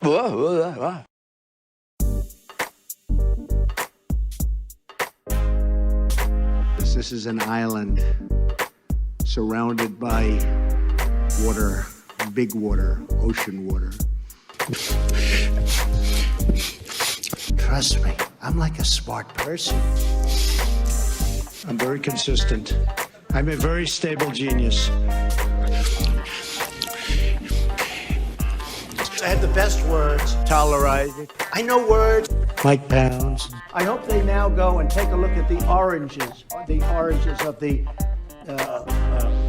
This is an island surrounded by water, big water, ocean water. Trust me, I'm like a smart person. I'm very consistent. I'm a very stable genius. I had the best words. Tolerate. I know words. Mike Pounds. I hope they now go and take a look at the oranges of the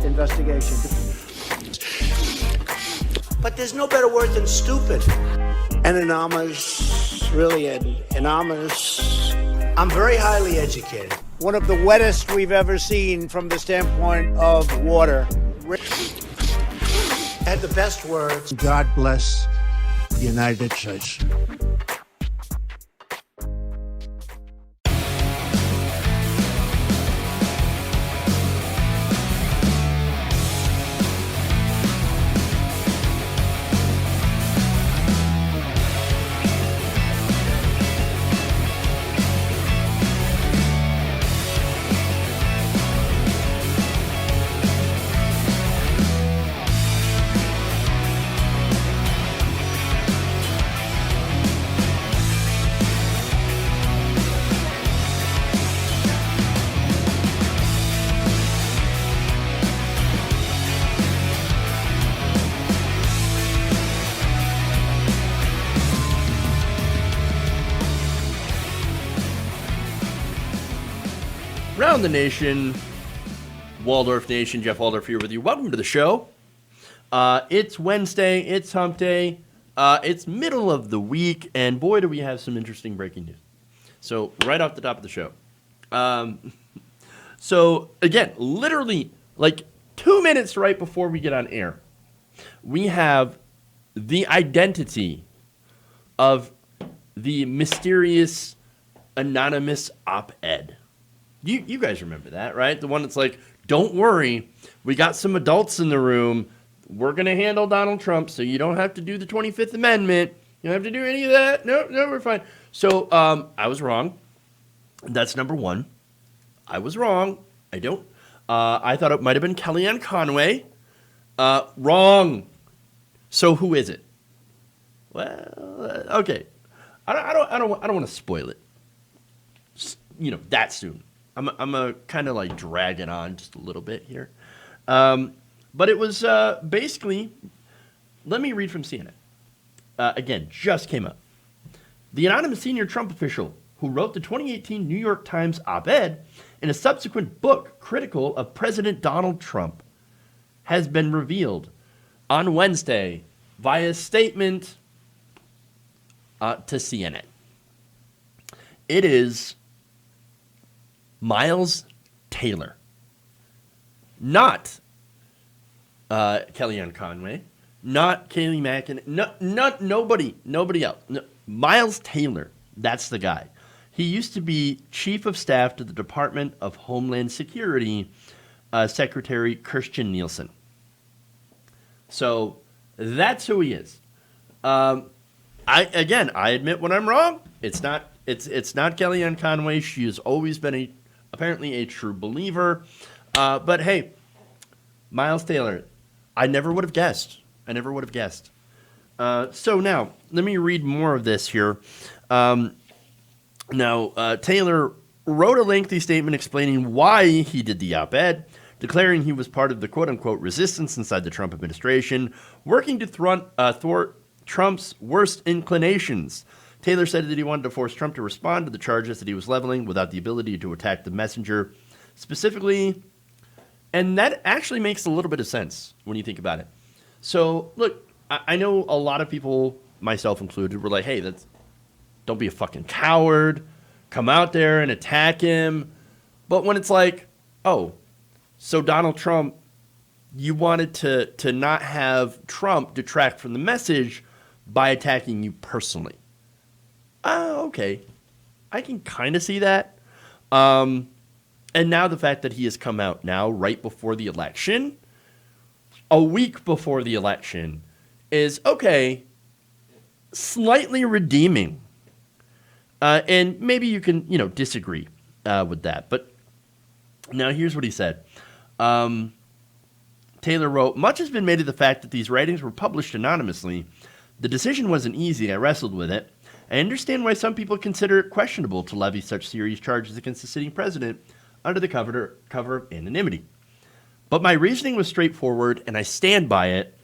investigation. But there's no better word than stupid. Anonymous, really anonymous. I'm very highly educated. One of the wettest we've ever seen from the standpoint of water. Had the best words. God bless the United States. Around the nation, Waldorf Nation, Jeff Waldorf here with you. Welcome to the show. It's Wednesday, it's hump day, it's middle of the week, and boy, do we have some interesting breaking news. So, right off the top of the show. So, again, literally like 2 minutes right before we get on air, we have the identity of the mysterious anonymous op-ed. You guys remember that, right? The one that's like, don't worry, we got some adults in the room. We're going to handle Donald Trump, so you don't have to do the 25th Amendment. You don't have to do any of that. No, we're fine. So I was wrong. That's number one. I was wrong. I thought it might have been Kellyanne Conway. Wrong. So who is it? Well, okay. I don't want to spoil it. Just, that soon. I'm a kind of like drag it on just a little bit here. But it was basically, let me read from CNN. Again, just came up. The anonymous senior Trump official who wrote the 2018 New York Times op-ed in a subsequent book critical of President Donald Trump has been revealed on Wednesday via statement to CNN. It is Miles Taylor, not Kellyanne Conway, not Kayleigh McEnany, nobody else. No, Miles Taylor, that's the guy. He used to be chief of staff to the Department of Homeland Security, Secretary Kirstjen Nielsen. So that's who he is. I admit when I'm wrong. It's not Kellyanne Conway. She has always been apparently a true believer. But hey, Miles Taylor, I never would have guessed. So now, let me read more of this here. Taylor wrote a lengthy statement explaining why he did the op-ed, declaring he was part of the quote-unquote resistance inside the Trump administration, working to thwart Trump's worst inclinations. Taylor said that he wanted to force Trump to respond to the charges that he was leveling without the ability to attack the messenger specifically. And that actually makes a little bit of sense when you think about it. So, look, I know a lot of people, myself included, were like, hey, don't be a fucking coward. Come out there and attack him. But when it's like, oh, so Donald Trump, you wanted to not have Trump detract from the message by attacking you personally. Okay. I can kind of see that. And now the fact that he has come out now right before the election, a week before the election, is okay. slightly redeeming. And maybe you can, disagree with that. But now here's what he said. Taylor wrote, "Much has been made of the fact that these writings were published anonymously. The decision wasn't easy. I wrestled with it. I understand why some people consider it questionable to levy such serious charges against the sitting president under the cover of anonymity. But my reasoning was straightforward, and I stand by it.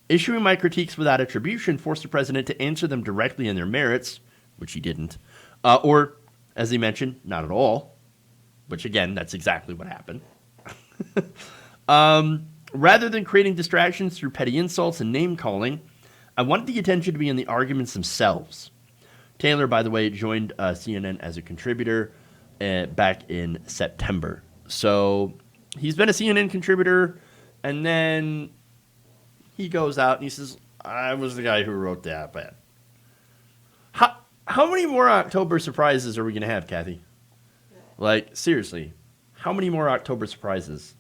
Issuing my critiques without attribution forced the president to answer them directly on their merits," which he didn't, or, as he mentioned, not at all, which, again, that's exactly what happened. Rather than creating distractions through petty insults and name-calling, I wanted the attention to be on the arguments themselves. Taylor, by the way, joined CNN as a contributor back in September. So he's been a CNN contributor, and then he goes out and he says, "I was the guy who wrote the op-ed." How many more October surprises are we going to have, Kathy? Like, seriously, how many more October surprises?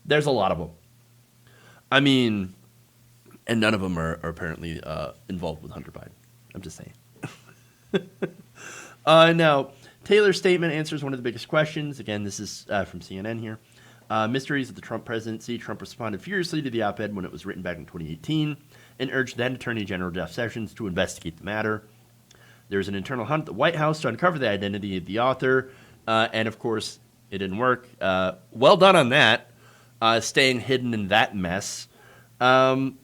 There's a lot of them. I mean, and none of them are apparently involved with Hunter Biden. I'm just saying. Now, Taylor's statement answers one of the biggest questions. Again, this is from CNN here. Mysteries of the Trump presidency. Trump responded furiously to the op-ed when it was written back in 2018 and urged then Attorney General Jeff Sessions to investigate the matter. There's an internal hunt at the White House to uncover the identity of the author. And, of course, it didn't work. Well done on that, staying hidden in that mess. And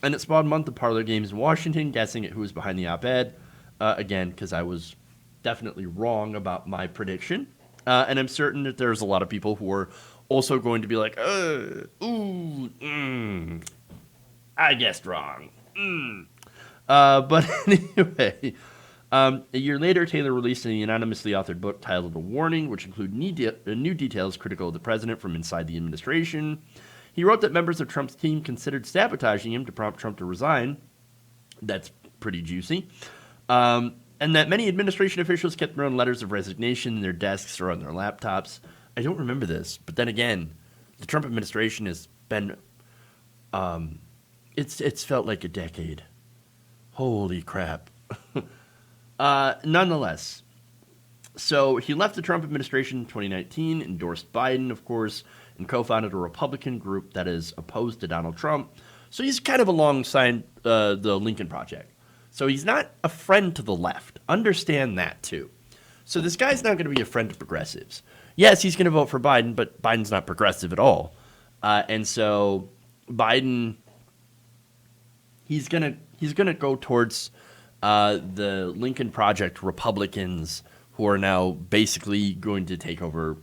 it spawned a month of parlor games in Washington, guessing at who was behind the op-ed. Again, because I was definitely wrong about my prediction. And I'm certain that there's a lot of people who are also going to be like, I guessed wrong. But anyway, a year later, Taylor released an anonymously authored book titled A Warning, which include new details critical of the president from inside the administration. He wrote that members of Trump's team considered sabotaging him to prompt Trump to resign. That's pretty juicy. And that many administration officials kept their own letters of resignation in their desks or on their laptops. I don't remember this, but then again, the Trump administration has been, it's felt like a decade. Holy crap. Nonetheless, so he left the Trump administration in 2019, endorsed Biden, of course, and co-founded a Republican group that is opposed to Donald Trump. So he's kind of alongside the Lincoln Project. So he's not a friend to the left. Understand that, too. So this guy's not going to be a friend to progressives. Yes, he's going to vote for Biden, but Biden's not progressive at all. And so Biden, he's going to go towards the Lincoln Project Republicans who are now basically going to take over.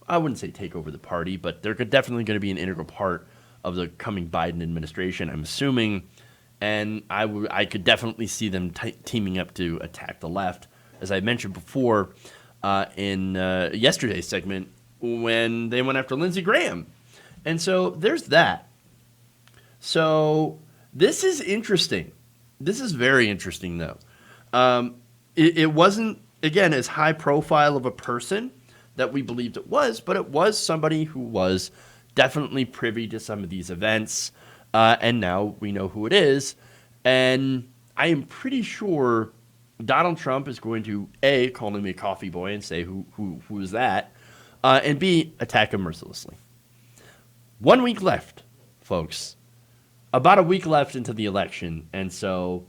I wouldn't say take over the party, but they're definitely going to be an integral part of the coming Biden administration, I'm assuming. And I could definitely see them teaming up to attack the left, as I mentioned before in yesterday's segment when they went after Lindsey Graham. And so there's that. So this is interesting. This is very interesting, though. It wasn't, again, as high profile of a person that we believed it was, but it was somebody who was definitely privy to some of these events. And now we know who it is. And I am pretty sure Donald Trump is going to, A, call him a coffee boy and say, who is that? And B, attack him mercilessly. 1 week left, folks. About a week left into the election. And so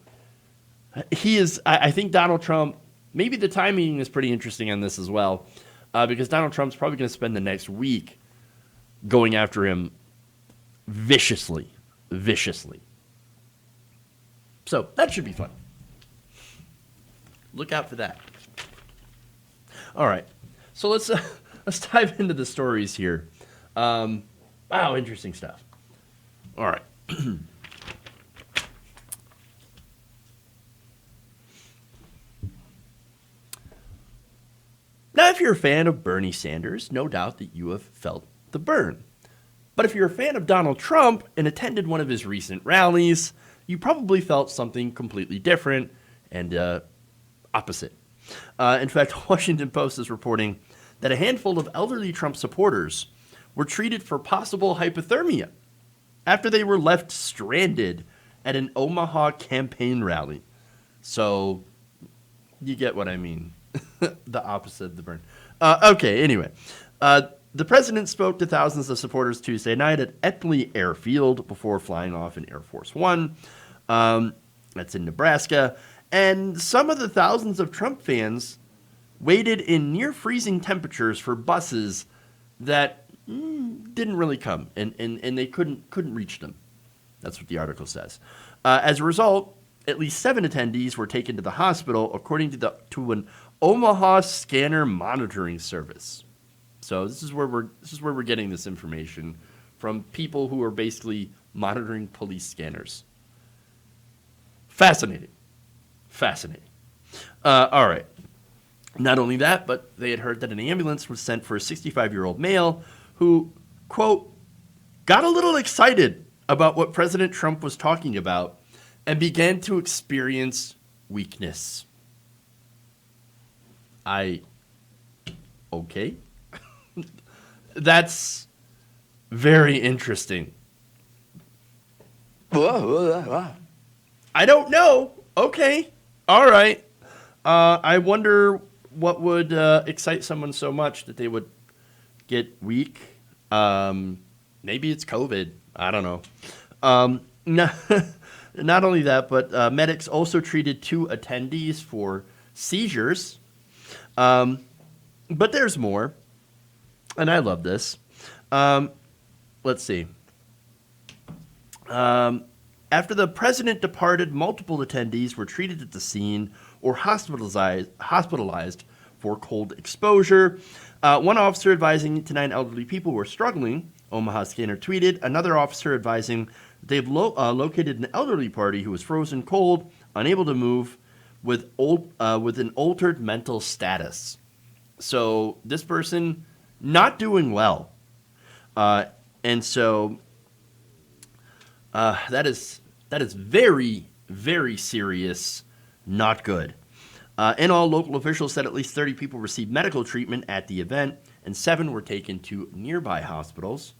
he is, I think Donald Trump, maybe the timing is pretty interesting on this as well. Because Donald Trump's probably going to spend the next week going after him viciously. So that should be fun. Look out for that. All right. So let's dive into the stories here. Wow, interesting stuff. All right. Now, if you're a fan of Bernie Sanders, no doubt that you have felt the burn. But if you're a fan of Donald Trump and attended one of his recent rallies, you probably felt something completely different and opposite. In fact, the Washington Post is reporting that a handful of elderly Trump supporters were treated for possible hypothermia after they were left stranded at an Omaha campaign rally. So you get what I mean. The opposite of the burn. Okay, anyway. The president spoke to thousands of supporters Tuesday night at Etley Airfield before flying off in Air Force One. That's in Nebraska. And some of the thousands of Trump fans waited in near freezing temperatures for buses that didn't really come, and they couldn't reach them. That's what the article says. As a result, at least 7 attendees were taken to the hospital, according to an Omaha scanner monitoring service. So this is where we're getting this information from, people who are basically monitoring police scanners. Fascinating. All right. Not only that, but they had heard that an ambulance was sent for a 65-year-old male who, quote, got a little excited about what President Trump was talking about and began to experience weakness. Okay. That's very interesting. I don't know. Okay. All right. I wonder what would excite someone so much that they would get weak. Maybe it's COVID. I don't know. Not only that, but medics also treated 2 attendees for seizures. But there's more. And I love this. Let's see. After the president departed, multiple attendees were treated at the scene or hospitalized for cold exposure. One officer advising to 9 elderly people who were struggling, Omaha Scanner tweeted. Another officer advising they've located an elderly party who was frozen cold, unable to move, with an altered mental status. So this person not doing well. And so that is very, very serious, not good. In all, local officials said at least 30 people received medical treatment at the event, and 7 were taken to nearby hospitals.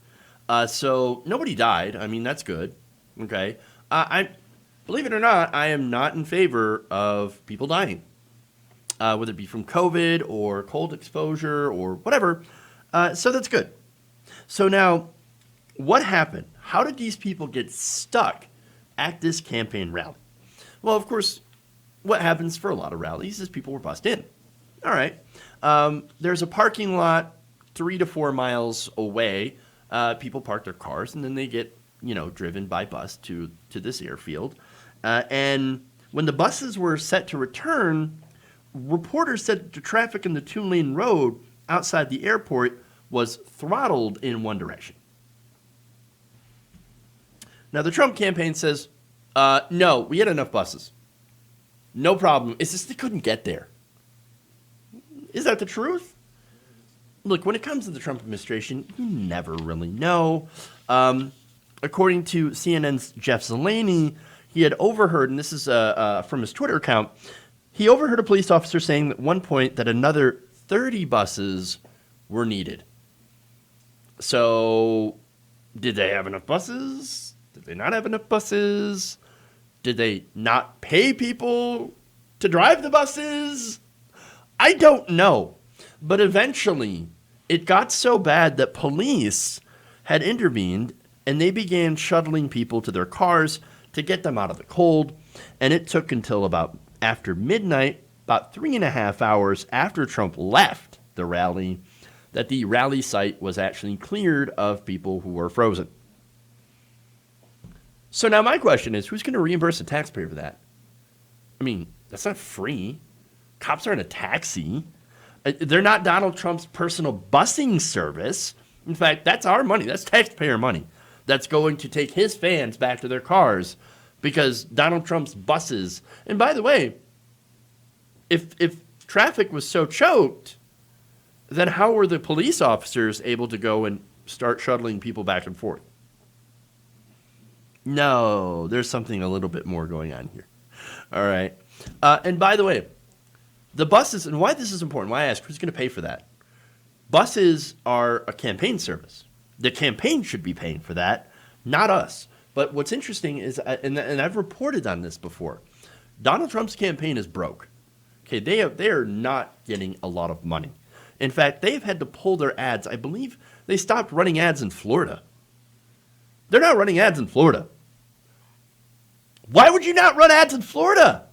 So nobody died. I mean, that's good. Okay. I believe it or not, I am not in favor of people dying, whether it be from COVID or cold exposure or whatever. So that's good. So now, what happened? How did these people get stuck at this campaign rally? Well, of course, what happens for a lot of rallies is people were bussed in. All right. There's a parking lot 3 to 4 miles away. People park their cars, and then they get, driven by bus to this airfield. And when the buses were set to return, reporters said the traffic in the 2-lane road outside the airport was throttled in one direction. Now, the Trump campaign says, no, we had enough buses. No problem. It's just they couldn't get there. Is that the truth? Look, when it comes to the Trump administration, you never really know. According to CNN's Jeff Zeleny, he had overheard, and this is from his Twitter account, he overheard a police officer saying at one point that another 30 buses were needed. So, did they have enough buses? Did they not have enough buses? Did they not pay people to drive the buses? I don't know. But eventually, it got so bad that police had intervened, and they began shuttling people to their cars to get them out of the cold. And it took until about after midnight, about 3.5 hours after Trump left the rally, that the rally site was actually cleared of people who were frozen. So now my question is, who's going to reimburse the taxpayer for that? I mean, that's not free. Cops aren't a taxi. They're not Donald Trump's personal busing service. In fact, that's our money. That's taxpayer money that's going to take his fans back to their cars because Donald Trump's buses. And by the way, if traffic was so choked, then how were the police officers able to go and start shuttling people back and forth? No, there's something a little bit more going on here. All right. And by the way, the buses, and why this is important, why I ask, who's going to pay for that? Buses are a campaign service. The campaign should be paying for that, not us. But what's interesting is, and I've reported on this before, Donald Trump's campaign is broke. Okay, they are not getting a lot of money. In fact, they've had to pull their ads. I believe they stopped running ads in Florida. They're not running ads in Florida. Why would you not run ads in Florida?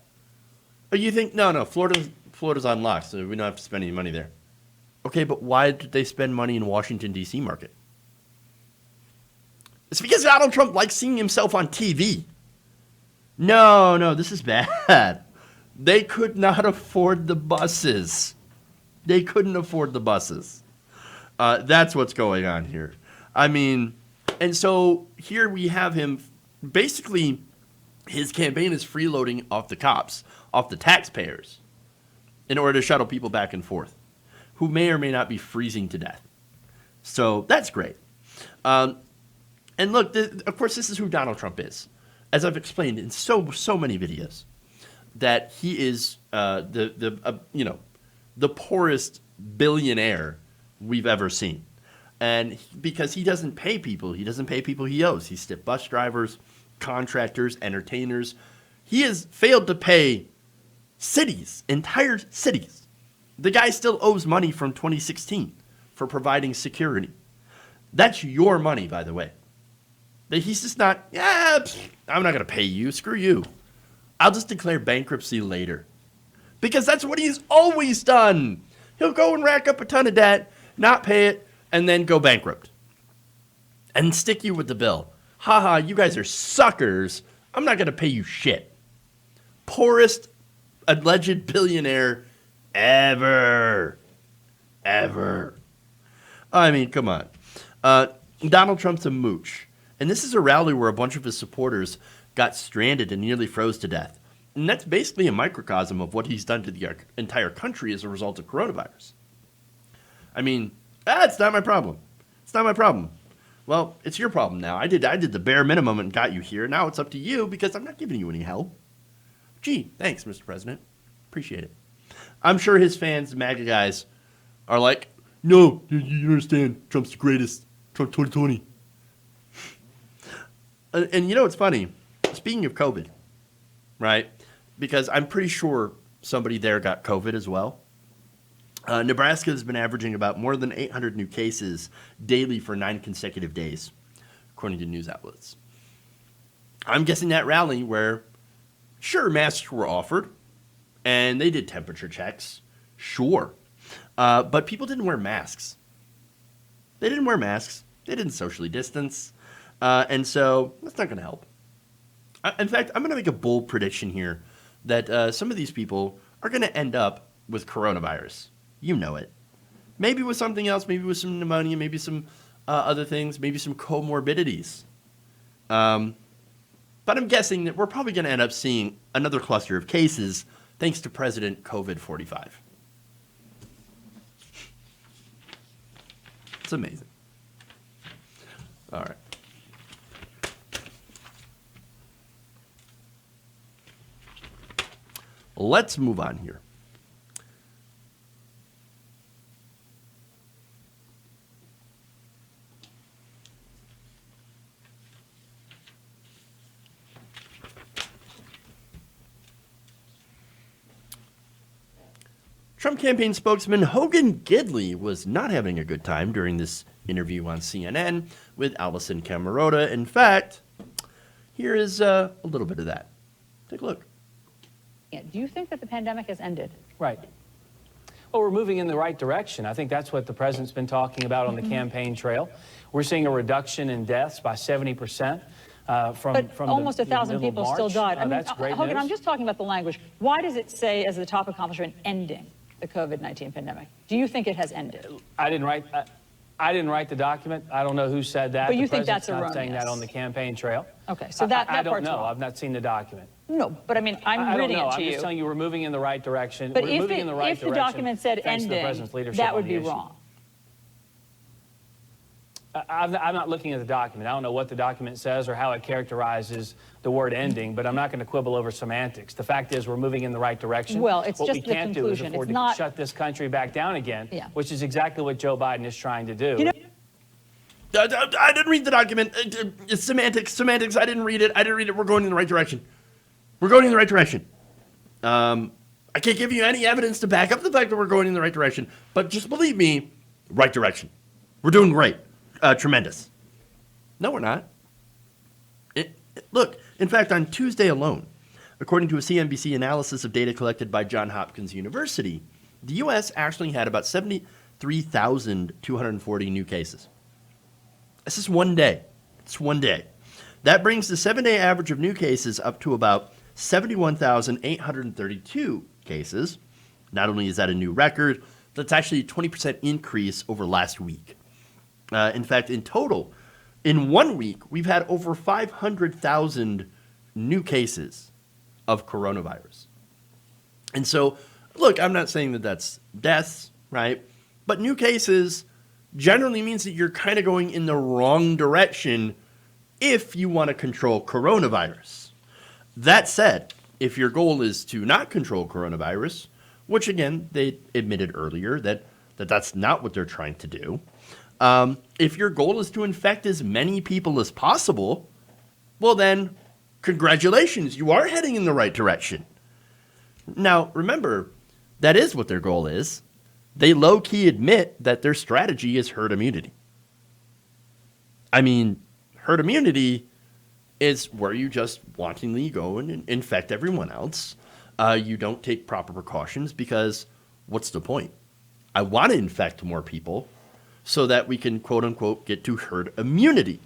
Or you think, no, Florida's on lock, so we don't have to spend any money there. Okay, but why did they spend money in Washington, D.C. market? It's because Donald Trump likes seeing himself on TV. No, this is bad. They could not afford the buses. They couldn't afford the buses. That's what's going on here. I mean, and so here we have him, basically, his campaign is freeloading off the cops, off the taxpayers, in order to shuttle people back and forth, who may or may not be freezing to death. So that's great. And look, of course, this is who Donald Trump is. As I've explained in so many videos, that he is the poorest billionaire we've ever seen. And because he doesn't pay people he owes. He's tipped bus drivers, contractors, entertainers. He has failed to pay cities, entire cities. The guy still owes money from 2016 for providing security. That's your money, by the way. He's just not, I'm not going to pay you. Screw you. I'll just declare bankruptcy later. Because that's what he's always done. He'll go and rack up a ton of debt, not pay it, and then go bankrupt. And stick you with the bill. Haha, you guys are suckers. I'm not going to pay you shit. Poorest alleged billionaire ever. I mean, come on. Donald Trump's a mooch. And this is a rally where a bunch of his supporters got stranded and nearly froze to death. And that's basically a microcosm of what he's done to the entire country as a result of coronavirus. I mean, it's not my problem. It's not my problem. Well, it's your problem now. I did the bare minimum and got you here. Now it's up to you because I'm not giving you any help. Gee, thanks, Mr. President. Appreciate it. I'm sure his fans, the MAGA guys, are like, no, you understand. Trump's the greatest. Trump 2020. And you know what's funny? Speaking of COVID, right? Because I'm pretty sure somebody there got COVID as well. Nebraska has been averaging about more than 800 new cases daily for 9 consecutive days, according to news outlets. I'm guessing that rally where, sure, masks were offered, and they did temperature checks, sure. But people didn't wear masks. They didn't wear masks. They didn't socially distance. And so that's not going to help. In fact, I'm going to make a bold prediction here that some of these people are going to end up with coronavirus. You know it. Maybe with something else, maybe with some pneumonia, maybe some other things, maybe some comorbidities. But I'm guessing that we're probably going to end up seeing another cluster of cases thanks to President COVID-45. It's amazing. All right. Let's move on here. Trump campaign spokesman Hogan Gidley was not having a good time during this interview on CNN with Allison Camerota. In fact, here is a little bit of that. Take a look. Do you think that the pandemic has ended? Right. Well, we're moving in the right direction. I think that's what the president's been talking about on the campaign trail. We're seeing a reduction in deaths by 70%. From almost 1,000 people still died. I mean, that's great Hogan, news. I'm just talking about the language. Why does it say as the top accomplishment ending the COVID-19 pandemic? Do you think it has ended? I didn't write the document. I don't know who said that. But you the think that's president's not saying erroneous? that on the campaign trail. Okay, so that I don't part's know. wrong. I've not seen the document. No, but I mean, I'm reading it to I'm you. just telling you we're moving in the right direction. But we're moving in the right if the direction document said thanks to the ending, president's leadership that on would the be issue. wrong. I'm not looking at the document. I don't know what the document says or how it characterizes the word ending, but I'm not going to quibble over semantics. The fact is we're moving in the right direction. Well, it's what just we the can't do is conclusion. afford It's to not- shut this country back down again, Yeah. which is exactly what Joe Biden is trying to do. You know, I didn't read the document. It's semantics. I didn't read it. We're going in the right direction. I can't give you any evidence to back up the fact that we're going in the right direction, but just believe me, right direction. We're doing great. Tremendous. No, we're not. Look, in fact, on Tuesday alone, according to a CNBC analysis of data collected by Johns Hopkins University, the U.S. actually had about 73,240 new cases. This is one day. It's one day. That brings the 7-day average of new cases up to about 71,832 cases. Not only is that a new record, but it's actually a 20% increase over last week. In fact, in total, in 1 week, we've had over 500,000 new cases of coronavirus. And so, look, I'm not saying that that's deaths, right? But new cases generally means that you're kind of going in the wrong direction if you want to control coronavirus. That said, if your goal is to not control coronavirus, which again, they admitted earlier that that's not what they're trying to do. If your goal is to infect as many people as possible, well then, congratulations, you are heading in the right direction. Now, remember, that is what their goal is. They low-key admit that their strategy is herd immunity. I mean, herd immunity is where you just wantonly go and infect everyone else. You don't take proper precautions because what's the point? I want to infect more people so that we can, quote unquote, get to herd immunity.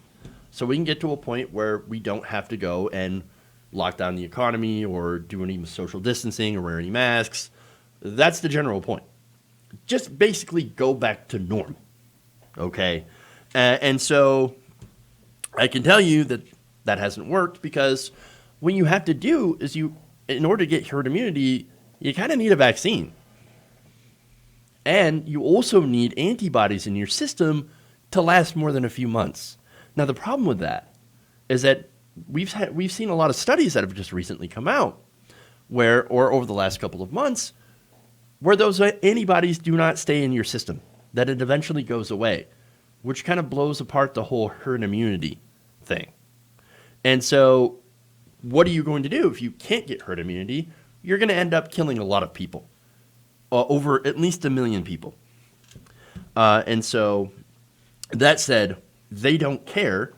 So we can get to a point where we don't have to go and lock down the economy or do any social distancing or wear any masks. That's the general point. Just basically go back to normal. Okay? And so I can tell you that that hasn't worked because what you have to do is in order to get herd immunity, you kind of need a vaccine. And you also need antibodies in your system to last more than a few months. Now, the problem with that is that we've seen a lot of studies that have just recently come out or over the last couple of months, where those antibodies do not stay in your system, that it eventually goes away, which kind of blows apart the whole herd immunity thing. And so what are you going to do if you can't get herd immunity? You're going to end up killing a lot of people, over at least 1 million people. And so that said, they don't care.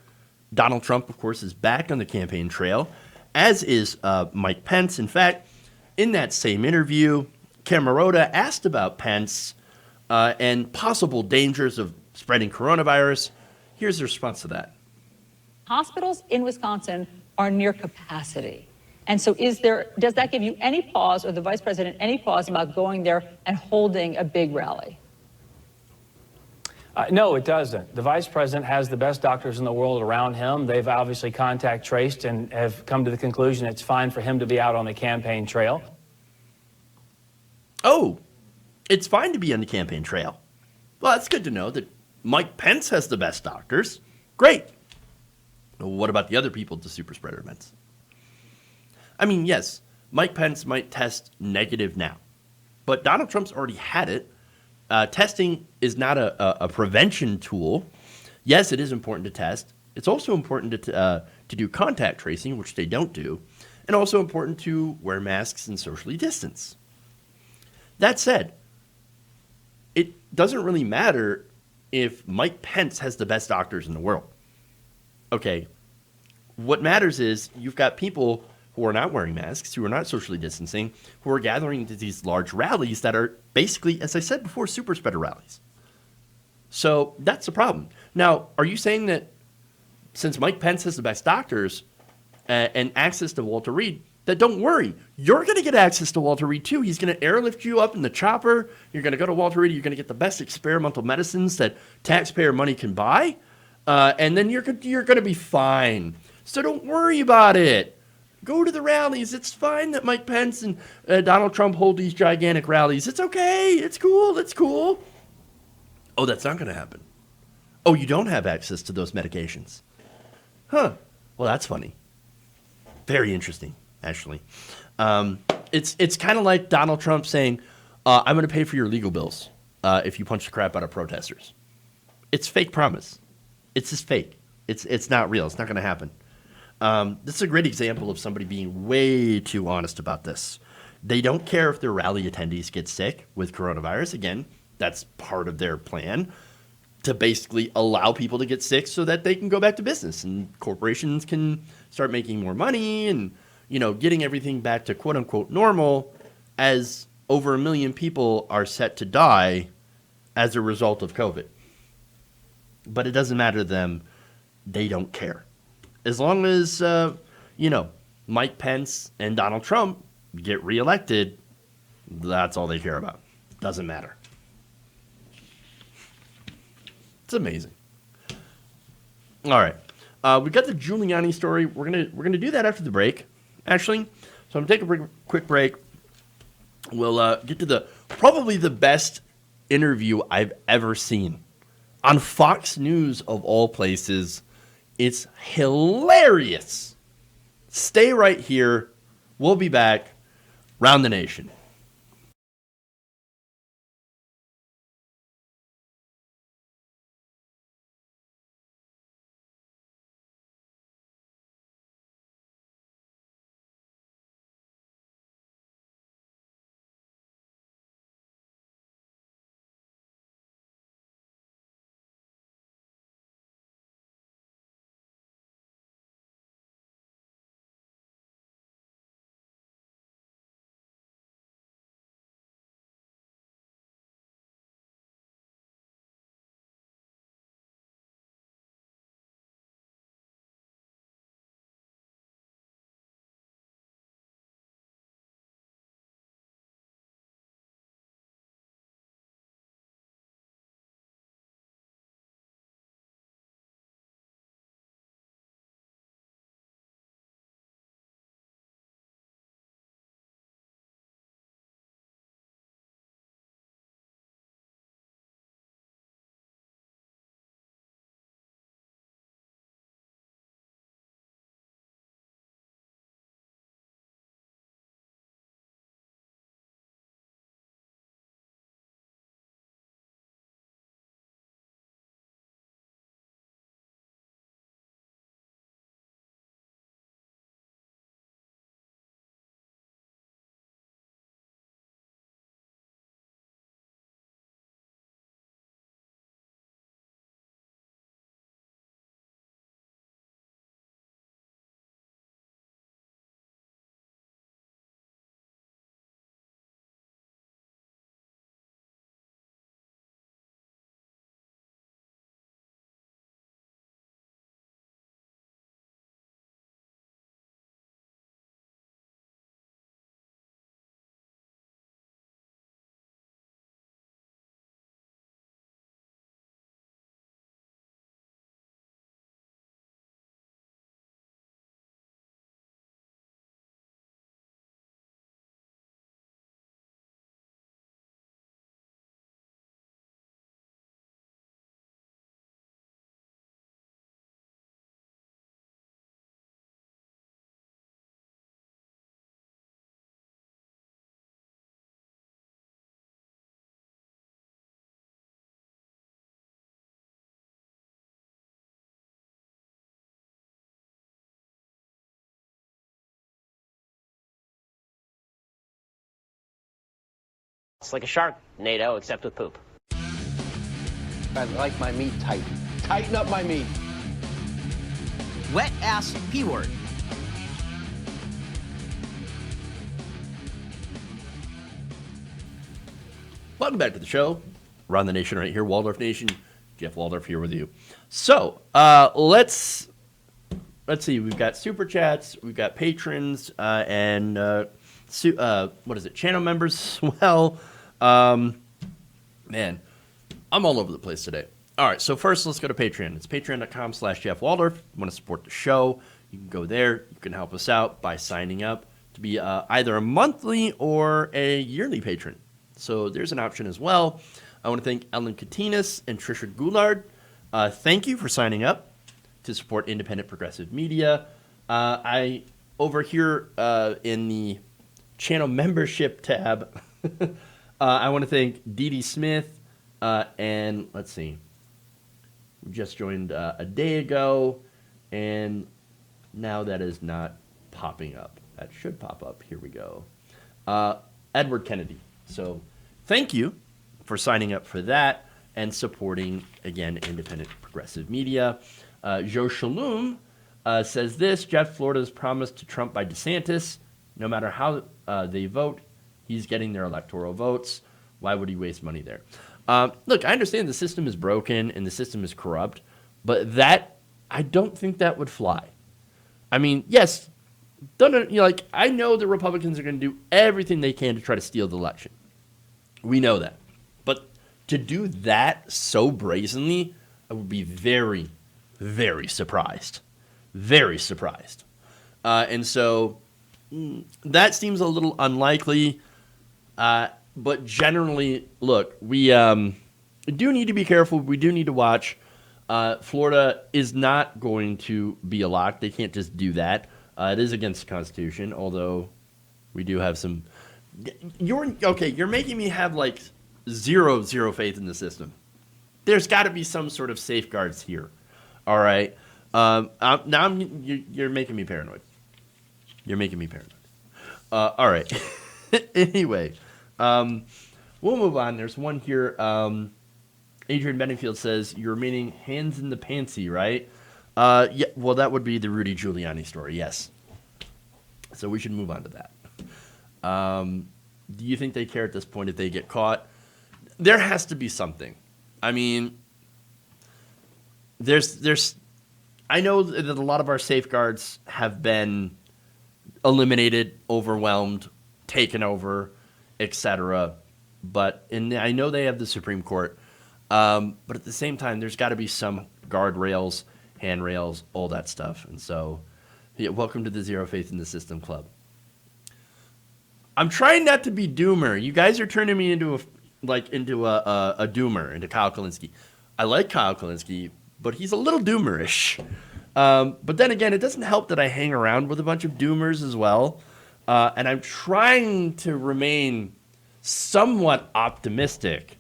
Donald Trump, of course, is back on the campaign trail, as is Mike Pence. In fact, in that same interview, Camerota asked about Pence and possible dangers of spreading coronavirus. Here's the response to that. Hospitals in Wisconsin are near capacity. And so does that give you any pause, or the vice president any pause about going there and holding a big rally? No, it doesn't. The vice president has the best doctors in the world around him. They've obviously contact traced and have come to the conclusion it's fine for him to be out on the campaign trail. Oh, it's fine to be on the campaign trail. Well, that's good to know that Mike Pence has the best doctors. Great. Well, what about the other people at the super spreader events? I mean, yes, Mike Pence might test negative now, but Donald Trump's already had it. Testing is not a prevention tool. Yes, it is important to test. It's also important to do contact tracing, which they don't do, and also important to wear masks and socially distance. That said, it doesn't really matter if Mike Pence has the best doctors in the world. Okay, what matters is you've got people who are not wearing masks, who are not socially distancing, who are gathering to these large rallies that are basically, as I said before, super spreader rallies. So that's the problem. Now, are you saying that since Mike Pence has the best doctors and access to Walter Reed, that don't worry, you're going to get access to Walter Reed too. He's going to airlift you up in the chopper. You're going to go to Walter Reed. You're going to get the best experimental medicines that taxpayer money can buy. And then you're going to be fine. So don't worry about it. Go to the rallies. It's fine that Mike Pence and Donald Trump hold these gigantic rallies. It's okay. It's cool. It's cool. Oh, that's not going to happen. Oh, you don't have access to those medications. Huh. Well, that's funny. Very interesting, actually. It's kind of like Donald Trump saying, I'm going to pay for your legal bills if you punch the crap out of protesters. It's fake promise. It's just fake. It's not real. It's not going to happen. This is a great example of somebody being way too honest about this. They don't care if their rally attendees get sick with coronavirus. Again, that's part of their plan, to basically allow people to get sick so that they can go back to business and corporations can start making more money and, getting everything back to quote unquote normal, as over 1 million people are set to die as a result of COVID. But it doesn't matter to them. They don't care. As long as, Mike Pence and Donald Trump get reelected, that's all they care about. Doesn't matter. It's amazing. All right. We got the Giuliani story. We're gonna do that after the break, actually. So I'm gonna take a quick break. We'll get to probably the best interview I've ever seen on Fox News of all places. It's hilarious. Stay right here. We'll be back. Round the Nation. It's like a Sharknado, except with poop. I like my meat tight. Tighten up my meat. Wet ass P word. Welcome back to the show. Round the Nation right here. Waldorf Nation. Jeff Waldorf here with you. So, let's see. We've got Super Chats. We've got patrons and channel members as well. Man, I'm all over the place today. All right, so first let's go to Patreon. It's patreon.com/Jeff Waldorf. If you want to support the show, you can go there. You can help us out by signing up to be either a monthly or a yearly patron. So there's an option as well. I want to thank Ellen Katinas and Trisha Goulard. Thank you for signing up to support independent progressive media. I over here in the channel membership tab, I want to thank Dee Dee Smith and let's see, we just joined a day ago, and now that is not popping up. That should pop up. Here we go. Edward Kennedy. So thank you for signing up for that and supporting, again, independent progressive media. Joe Shalom says this: Jeff Florida's promise to Trump by DeSantis, no matter how they vote, he's getting their electoral votes. Why would he waste money there? Look, I understand the system is broken and the system is corrupt, but I don't think that would fly. I mean, yes, I know the Republicans are going to do everything they can to try to steal the election. We know that. But to do that so brazenly, I would be very, very surprised. Very surprised. And so that seems a little unlikely. But generally, look, we do need to be careful. We do need to watch. Florida is not going to be a lock. They can't just do that. It is against the Constitution, although we do have some. You're making me have like zero faith in the system. There's got to be some sort of safeguards here. All right. You're making me paranoid. You're making me paranoid. All right. Anyway, we'll move on. There's one here. Adrian Benefield says, you're remaining hands in the pantsy, right? Yeah, well, that would be the Rudy Giuliani story, yes. So we should move on to that. Do you think they care at this point if they get caught? There has to be something. I mean, I know that a lot of our safeguards have been eliminated, overwhelmed, taken over, etc. And I know they have the Supreme Court. But at the same time, there's got to be some guardrails, handrails, all that stuff. And so, yeah, welcome to the Zero Faith in the System Club. I'm trying not to be doomer. You guys are turning me into a doomer, into Kyle Kulinski. I like Kyle Kulinski, but he's a little doomerish. But then again, it doesn't help that I hang around with a bunch of doomers as well. And I'm trying to remain somewhat optimistic.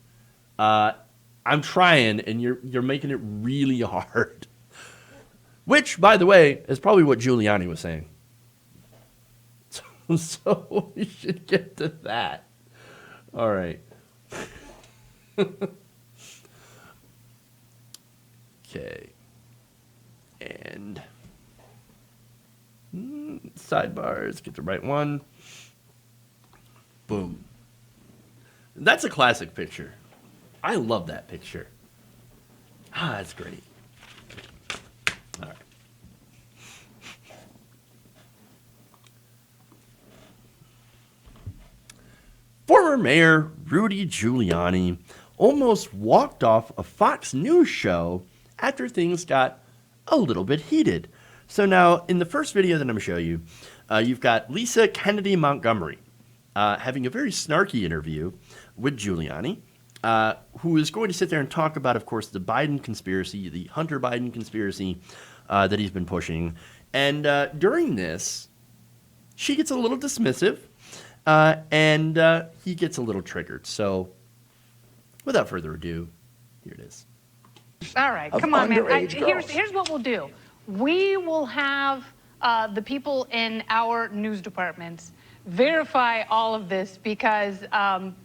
I'm trying, and you're making it really hard. Which, by the way, is probably what Giuliani was saying. So we should get to that. All right. Okay. And sidebars, get the right one. Boom. That's a classic picture. I love that picture. That's great. All right. Former Mayor Rudy Giuliani almost walked off a Fox News show after things got a little bit heated. So now, in the first video that I'm going to show you, you've got Lisa Kennedy Montgomery having a very snarky interview with Giuliani, who is going to sit there and talk about, of course, the Biden conspiracy, the Hunter Biden conspiracy that he's been pushing. And during this, she gets a little dismissive, and he gets a little triggered. So, without further ado, here it is. All right, come on, man. Here's what we'll do. We will have the people in our news departments verify all of this, because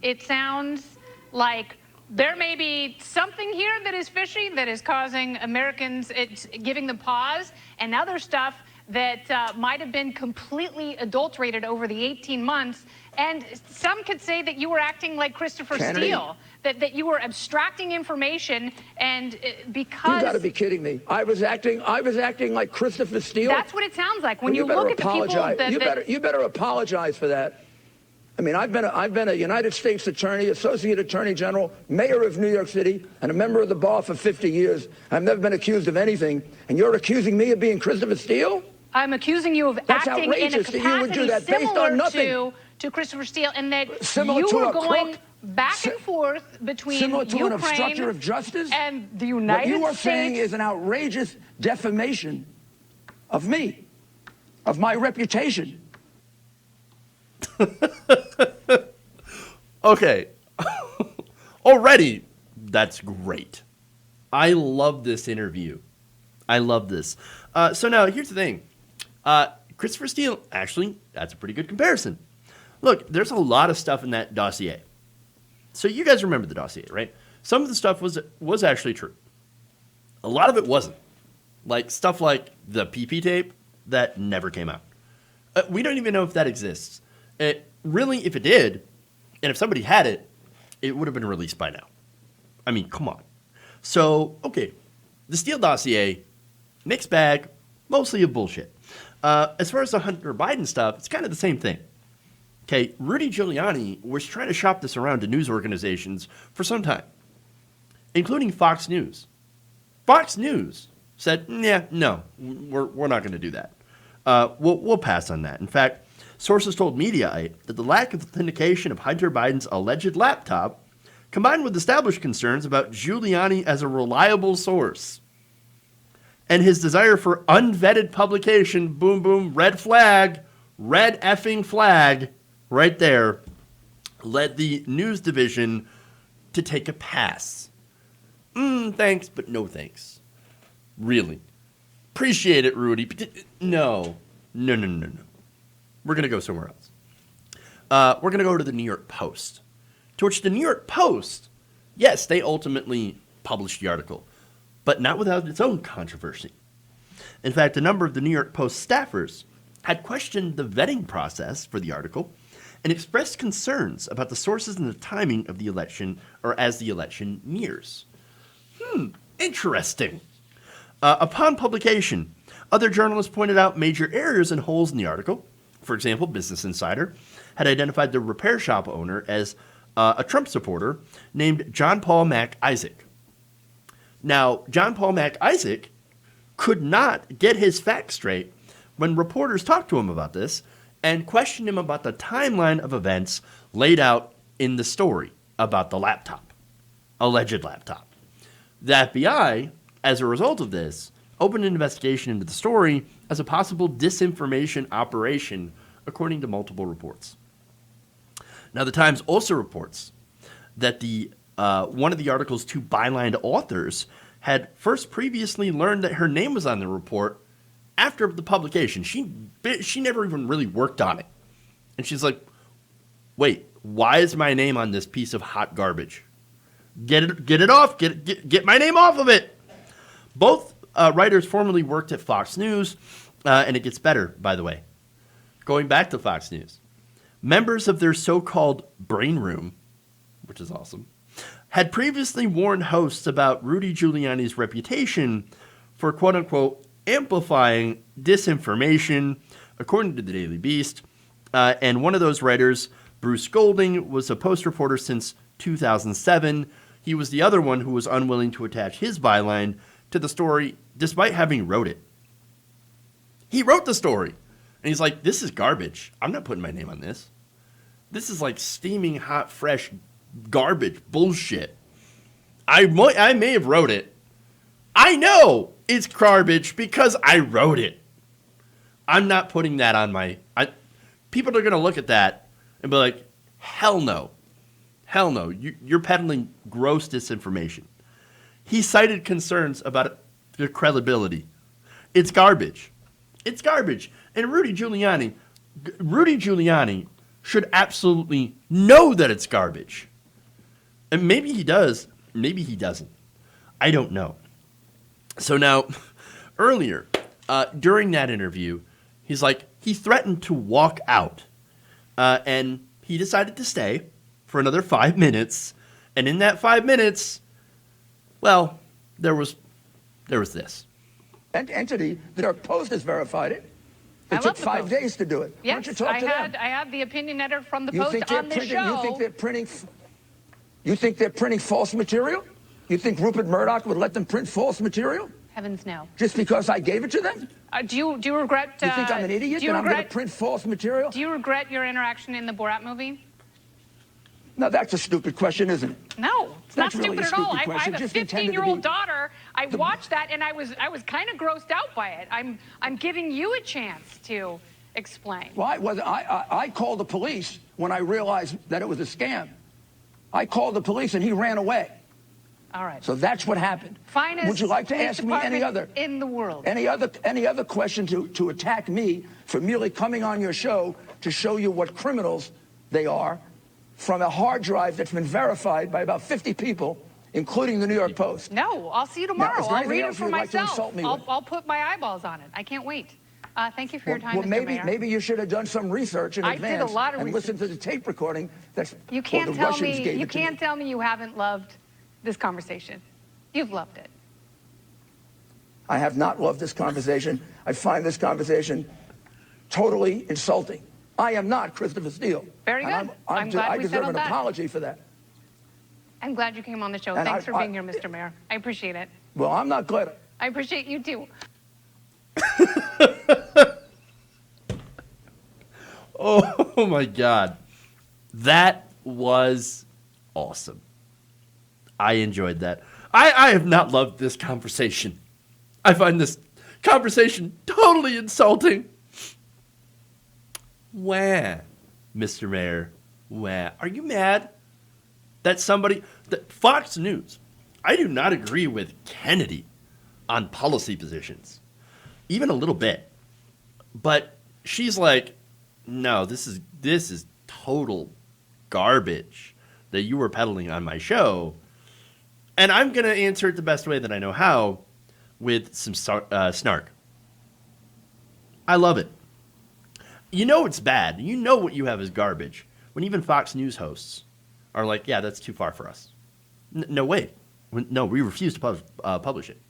it sounds like there may be something here that is fishy, that is causing Americans, it's giving them pause, and other stuff that might have been completely adulterated over the 18 months. And some could say that you were acting like Christopher Steele, that you were abstracting information, and because... You got to be kidding me. I was acting like Christopher Steele? That's what it sounds like. When you look at the people that... You better apologize for that. I mean, I've been a United States Attorney, Associate Attorney General, Mayor of New York City, and a member of the bar for 50 years. I've never been accused of anything. And you're accusing me of being Christopher Steele? I'm accusing you of acting in a capacity similar to Christopher Steele, and that you were going back and forth between similar to Ukraine an obstructor of justice and the United States. What you are saying is an outrageous defamation of me, of my reputation. Okay. Already, that's great. I love this interview. I love this. So now, here's the thing. Christopher Steele, actually, that's a pretty good comparison. Look, there's a lot of stuff in that dossier. So you guys remember the dossier, right? Some of the stuff was actually true. A lot of it wasn't. Like stuff like the PP tape that never came out. We don't even know if that exists. Really, if it did, and if somebody had it, it would have been released by now. I mean, come on. So, okay, the Steele dossier, mixed bag, mostly of bullshit. As far as the Hunter Biden stuff, it's kind of the same thing. Okay, Rudy Giuliani was trying to shop this around to news organizations for some time, including Fox News. Fox News said, yeah, no, we're not going to do that. We'll pass on that. In fact, sources told Mediaite that the lack of authentication of Hunter Biden's alleged laptop, combined with established concerns about Giuliani as a reliable source, and his desire for unvetted publication, boom, boom, red flag, red effing flag, right there, led the news division to take a pass. Thanks, but no thanks. Really. Appreciate it, Rudy. But no. We're going to go somewhere else. We're going to go to the New York Post. To which the New York Post, yes, they ultimately published the article, but not without its own controversy. In fact, a number of the New York Post staffers had questioned the vetting process for the article and expressed concerns about the sources and the timing of the election, or as the election nears. Interesting. Upon publication, other journalists pointed out major errors and holes in the article. For example, Business Insider had identified the repair shop owner as a Trump supporter named John Paul Mac Isaac. Now, John Paul Mac Isaac could not get his facts straight when reporters talked to him about this and questioned him about the timeline of events laid out in the story about the laptop, alleged laptop. The FBI, as a result of this, opened an investigation into the story as a possible disinformation operation, according to multiple reports. Now, the Times also reports that one of the article's two bylined authors had first previously learned that her name was on the report after the publication. She never even really worked on it. And she's like, wait, why is my name on this piece of hot garbage? Get it off. Get my name off of it. Both writers formerly worked at Fox News, and it gets better, by the way. Going back to Fox News, members of their so-called brain room, which is awesome, had previously warned hosts about Rudy Giuliani's reputation for quote-unquote amplifying disinformation, according to the Daily Beast. And one of those writers, Bruce Golding, was a Post reporter since 2007. He was the other one who was unwilling to attach his byline to the story, despite having wrote it. He wrote the story. And he's like, this is garbage. I'm not putting my name on this. This is like steaming hot, fresh garbage bullshit. I may have wrote it. I know it's garbage because I wrote it. I'm not putting that on my... people are going to look at that and be like, hell no. Hell no. You're peddling gross disinformation. He cited concerns about the credibility. It's garbage. It's garbage. And Rudy Giuliani should absolutely know that it's garbage. And maybe he does. Maybe he doesn't. I don't know. So now, earlier, during that interview, he's like, he threatened to walk out. And he decided to stay for another 5 minutes. And in that 5 minutes, well, there was this. Entity, the New York Post has verified it. It took 5 days to do it. Yes, Why don't you talk to them? I had the opinion editor from the Post on the show. You think they're printing false material? You think Rupert Murdoch would let them print false material? Heavens no. Just because I gave it to them? Do you regret? You think I'm an idiot that I'm going to print false material? Do you regret your interaction in the Borat movie? No, that's a stupid question, isn't it? No, it's not That's really stupid a at all. stupid I have a question. Just intended to 15-year-old be- daughter. I watched that and I was kind of grossed out by it. I'm giving you a chance to explain. Well, I called the police when I realized that it was a scam. I called the police and he ran away. All right. So that's what happened. Finest Would you like to police ask me any department other in the world? Any other question to attack me for merely coming on your show to show you what criminals they are from a hard drive that's been verified by about 50 people, including the New York Post. No, I'll see you Now, tomorrow. is there I'll anything read it else for you'd like to myself. insult me with? I'll put my eyeballs on it. I can't wait. Thank you for your time, Well, Mr. Mayor. maybe you should have done some research in I advance did a lot of and listened to the tape recording that's You well, can't the tell Russians me. gave You it to me. can't tell me you haven't loved this conversation. You've loved it. I have not loved this conversation. I find this conversation totally insulting. I am not Christopher Steele. Very good. And I'm glad I we deserve settled an that. apology for that. I'm glad you came on the show. And Thanks for I- being here, Mr. Mayor. I appreciate it. Well, I'm not glad. I appreciate you too. Oh my God. That was awesome. I enjoyed that. I have not loved this conversation. I find this conversation totally insulting. Wah, Mr. Mayor. Wah. Are you mad that Fox News, I do not agree with Kennedy on policy positions, even a little bit. But she's like, no, this is total garbage that you were peddling on my show. And I'm going to answer it the best way that I know how, with some snark. I love it. You know it's bad. You know what you have is garbage. When even Fox News hosts are like, yeah, that's too far for us. No way. No, we refuse to publish it.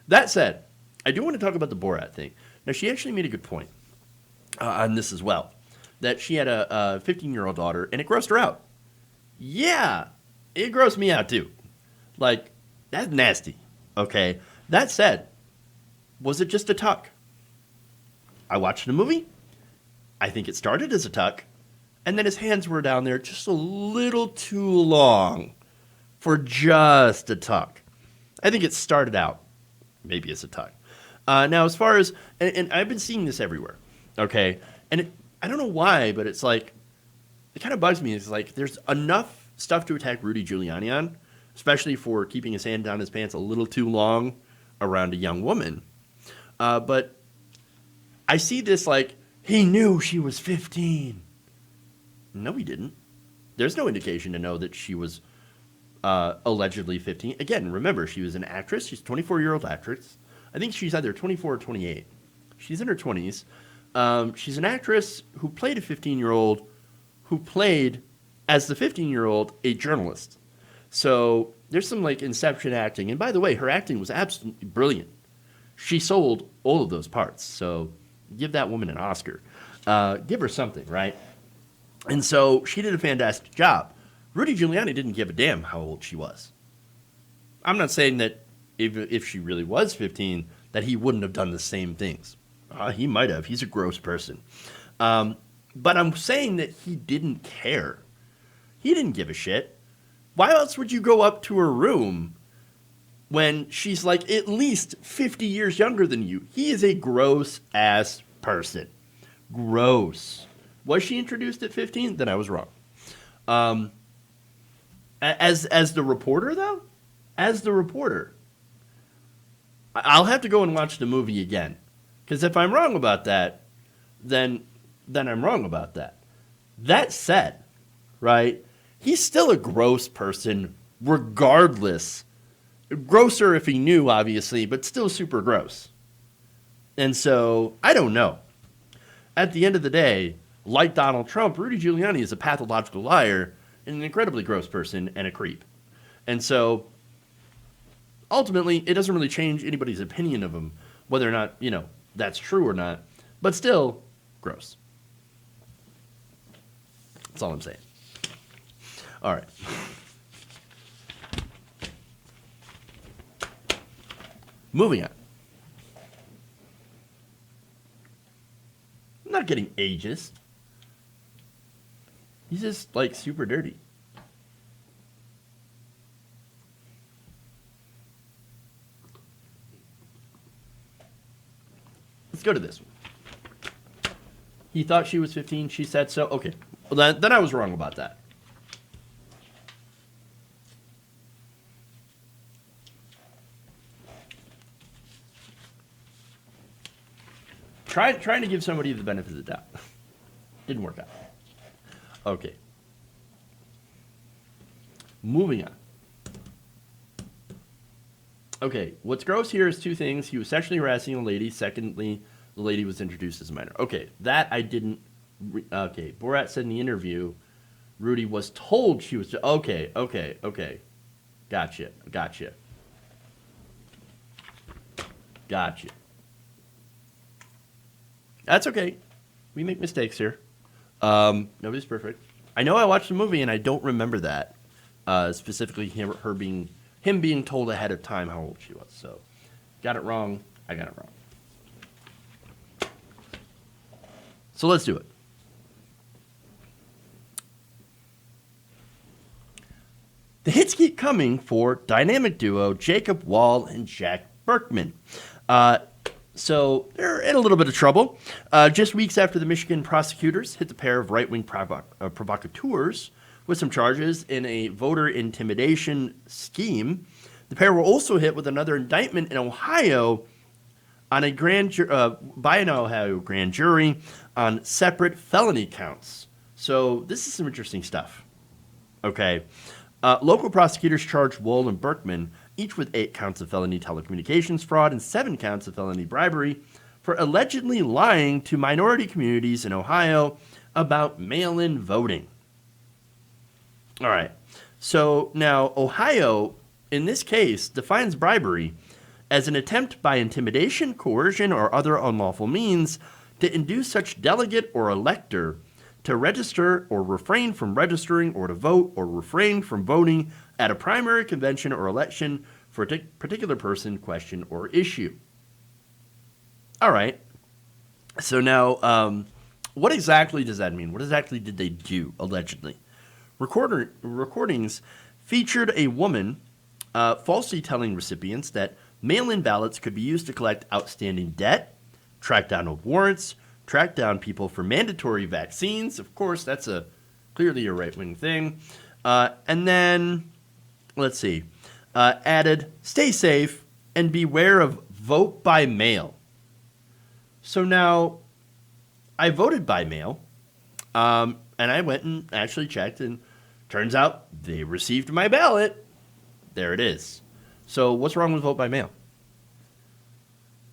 That said, I do want to talk about the Borat thing. Now, she actually made a good point on this as well, that she had a 15-year-old daughter, and it grossed her out. Yeah, it grossed me out too. Like, that's nasty. Okay. That said, was it just a tuck? I watched the movie. I think it started as a tuck, and then his hands were down there just a little too long for just a tuck. I think it started out maybe as a tuck. Now, as far as, and I've been seeing this everywhere, okay? And I don't know why, but it's like, it kind of bugs me. It's like, there's enough stuff to attack Rudy Giuliani on, especially for keeping his hand down his pants a little too long around a young woman. But I see this like, he knew she was 15. No, he didn't. There's no indication to know that she was allegedly 15. Again, remember, she was an actress. She's a 24-year-old actress. I think she's either 24 or 28. She's in her 20s. She's an actress who played a 15-year-old who played, as the 15-year-old, a journalist. So there's some like inception acting. And by the way, her acting was absolutely brilliant. She sold all of those parts. So give that woman an Oscar. Give her something, right? And so she did a fantastic job. Rudy Giuliani didn't give a damn how old she was. I'm not saying that if she really was 15, that he wouldn't have done the same things. He might have. He's a gross person. But I'm saying that he didn't care. He didn't give a shit. Why else would you go up to her room when she's like at least 50 years younger than you? He is a gross-ass person. Gross. Was she introduced at 15? Then I was wrong. As the reporter, though? As the reporter. I'll have to go and watch the movie again. Because if I'm wrong about that, then I'm wrong about that. That said, right, he's still a gross person regardless. Grosser if he knew, obviously, but still super gross. And so, I don't know. At the end of the day, like Donald Trump, Rudy Giuliani is a pathological liar and an incredibly gross person and a creep. And so, ultimately, it doesn't really change anybody's opinion of him, whether or not, that's true or not. But still, gross. That's all I'm saying. All right. Moving on. I'm not getting ageist. He's just, like, super dirty. Let's go to this one. He thought she was 15. She said so. Okay. Well, then I was wrong about that. Trying to give somebody the benefit of the doubt. Didn't work out. Okay. Moving on. Okay, what's gross here is two things. He was sexually harassing a lady. Secondly, the lady was introduced as a minor. Okay, that I didn't... okay, Borat said in the interview, Rudy was told she was... Okay. Gotcha. That's okay. We make mistakes here. Nobody's perfect. I know I watched the movie and I don't remember that. Specifically him being told ahead of time how old she was. So, got it wrong. I got it wrong. So let's do it. The hits keep coming for dynamic duo Jacob Wall and Jack Berkman. So they're in a little bit of trouble. Just weeks after the Michigan prosecutors hit the pair of right-wing provocateurs with some charges in a voter intimidation scheme, the pair were also hit with another indictment in Ohio on by an Ohio grand jury on separate felony counts. So this is some interesting stuff. Okay. Local prosecutors charged Wohl and Berkman each with 8 counts of felony telecommunications fraud and 7 counts of felony bribery for allegedly lying to minority communities in Ohio about mail-in voting. All right. So now Ohio, in this case, defines bribery as an attempt by intimidation, coercion, or other unlawful means to induce such delegate or elector to register or refrain from registering or to vote or refrain from voting at a primary convention or election for a particular person, question, or issue. All right. So now, what exactly does that mean? What exactly did they do, allegedly? Recordings featured a woman falsely telling recipients that mail-in ballots could be used to collect outstanding debt, track down warrants, track down people for mandatory vaccines. Of course, that's clearly a right-wing thing. And then, let's see, added, stay safe and beware of vote by mail. So now, I voted by mail, and I went and actually checked, and turns out they received my ballot. There it is. So what's wrong with vote by mail?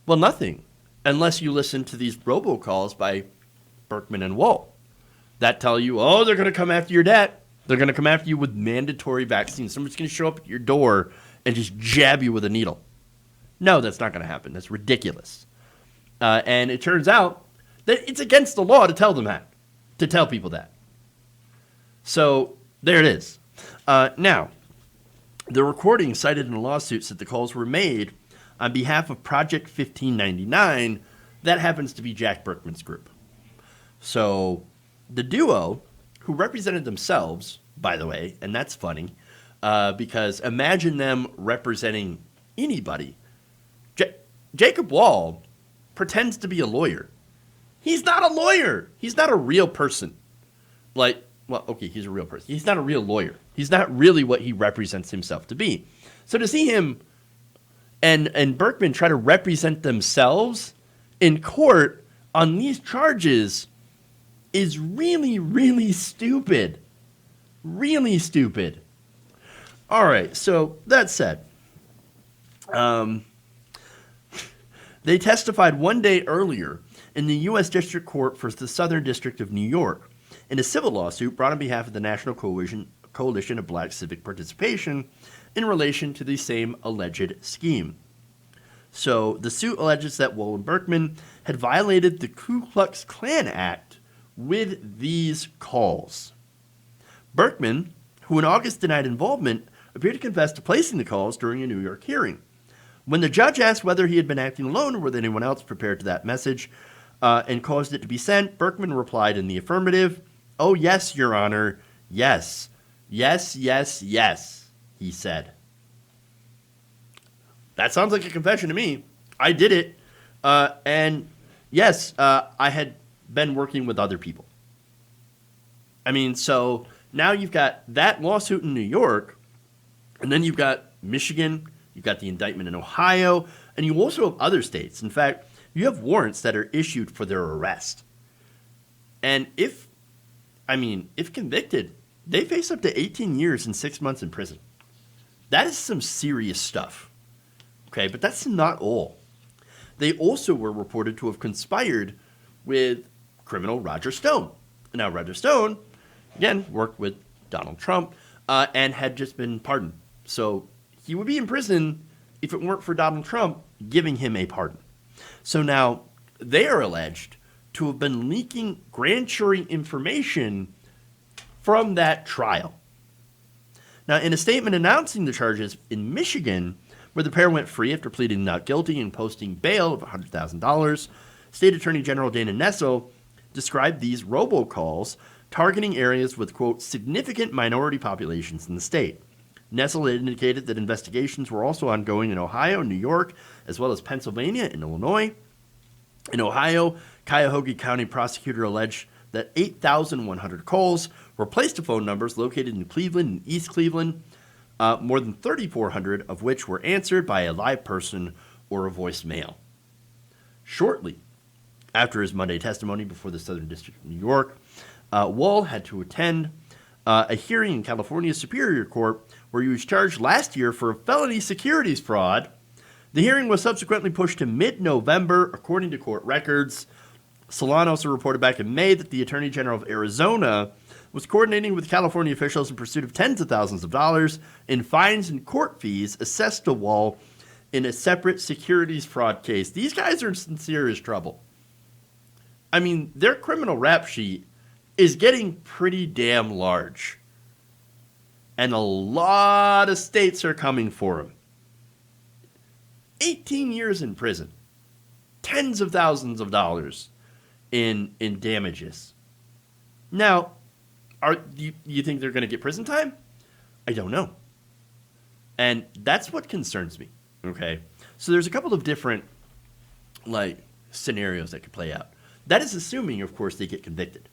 Well, nothing. Unless you listen to these robocalls by Berkman and Wohl that tell you, oh, they're going to come after your debt. They're going to come after you with mandatory vaccines. Someone's going to show up at your door and just jab you with a needle. No, that's not going to happen. That's ridiculous. And it turns out that it's against the law to tell them that, to tell people that. So there it is. Now, the recording cited in the lawsuit said the calls were made on behalf of Project 1599. That happens to be Jack Berkman's group. So the duo, who represented themselves, by the way, and that's funny, because imagine them representing anybody. Jacob Wall pretends to be a lawyer. He's not a lawyer. He's not a real person. Like, well, okay, he's a real person. He's not a real lawyer. He's not really what he represents himself to be. So to see him and Berkman try to represent themselves in court on these charges is really, really stupid. Really stupid. All right, so that said, they testified one day earlier in the U.S. District Court for the Southern District of New York in a civil lawsuit brought on behalf of the National Coalition of Black Civic Participation in relation to the same alleged scheme. So the suit alleges that Wohl and Berkman had violated the Ku Klux Klan Act with these calls. Berkman, who in August denied involvement, appeared to confess to placing the calls during a New York hearing. When the judge asked whether he had been acting alone or with anyone else prepared to that message and caused it to be sent, Berkman replied in the affirmative. "Oh, yes, Your Honor. Yes. Yes, yes, yes," he said. That sounds like a confession to me. I did it. And yes, I had been working with other people. I mean, so now you've got that lawsuit in New York, and then you've got Michigan, you've got the indictment in Ohio, and you also have other states. In fact, you have warrants that are issued for their arrest. And if I mean, if convicted, they face up to 18 years and 6 months in prison. That is some serious stuff. Okay, but that's not all. They also were reported to have conspired with criminal Roger Stone. Now, Roger Stone, again, worked with Donald Trump and had just been pardoned. So he would be in prison if it weren't for Donald Trump giving him a pardon. So now they are alleged to have been leaking grand jury information from that trial. Now, in a statement announcing the charges in Michigan, where the pair went free after pleading not guilty and posting bail of $100,000, State Attorney General Dana Nessel described these robocalls targeting areas with, quote, significant minority populations in the state. Nessel indicated that investigations were also ongoing in Ohio, New York, as well as Pennsylvania and Illinois. In Ohio, Cuyahoga County prosecutor alleged that 8,100 calls were placed to phone numbers located in Cleveland and East Cleveland, more than 3,400 of which were answered by a live person or a voicemail. Shortly after his Monday testimony before the Southern District of New York, Wall had to attend a hearing in California Superior Court where he was charged last year for a felony securities fraud. The hearing was subsequently pushed to mid-November, according to court records. Solano also reported back in May that the Attorney General of Arizona was coordinating with California officials in pursuit of tens of thousands of dollars in fines and court fees assessed to Wall in a separate securities fraud case. These guys are in serious trouble. I mean, their criminal rap sheet is getting pretty damn large. And a lot of states are coming for him. 18 years in prison. Tens of thousands of dollars in damages. Now, do you think they're going to get prison time? I don't know. And that's what concerns me, okay? So there's a couple of different, scenarios that could play out. That is assuming, of course, they get convicted.